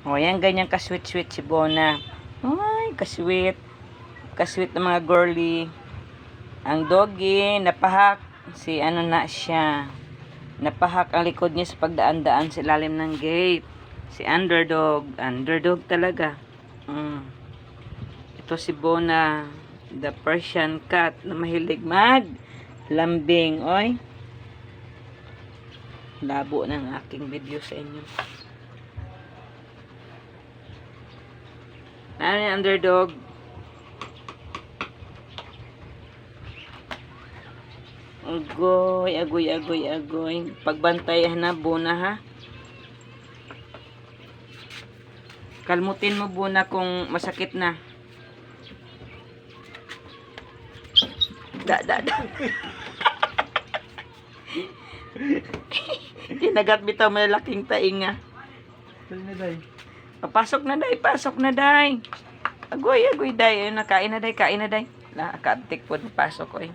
O, yan, ganyan kasweet-sweet si Bona. Ay, kasweet. Kasweet ng mga girly. Ang doggy, napahak. Si ano na siya. Napahak ang likod niya sa pagdaan-daan sa ilalim ng gate. Si Underdog. Underdog talaga. Ito si Bona. The Persian cat na mahilig lambing. Oy. Labo ng aking video sa inyo. Ano yung Underdog? Agoy, agoy, agoy, agoy. Pagbantay na, Bona, ha? Kalmutin mo, Bona, kung masakit na. Da. Kinagat bitaw may laking tainga. Pasok na, day. Pasok na, day. Agoy, agoy, day. Ayun, kain na, day. La, kabtik po. Pasok ko, eh.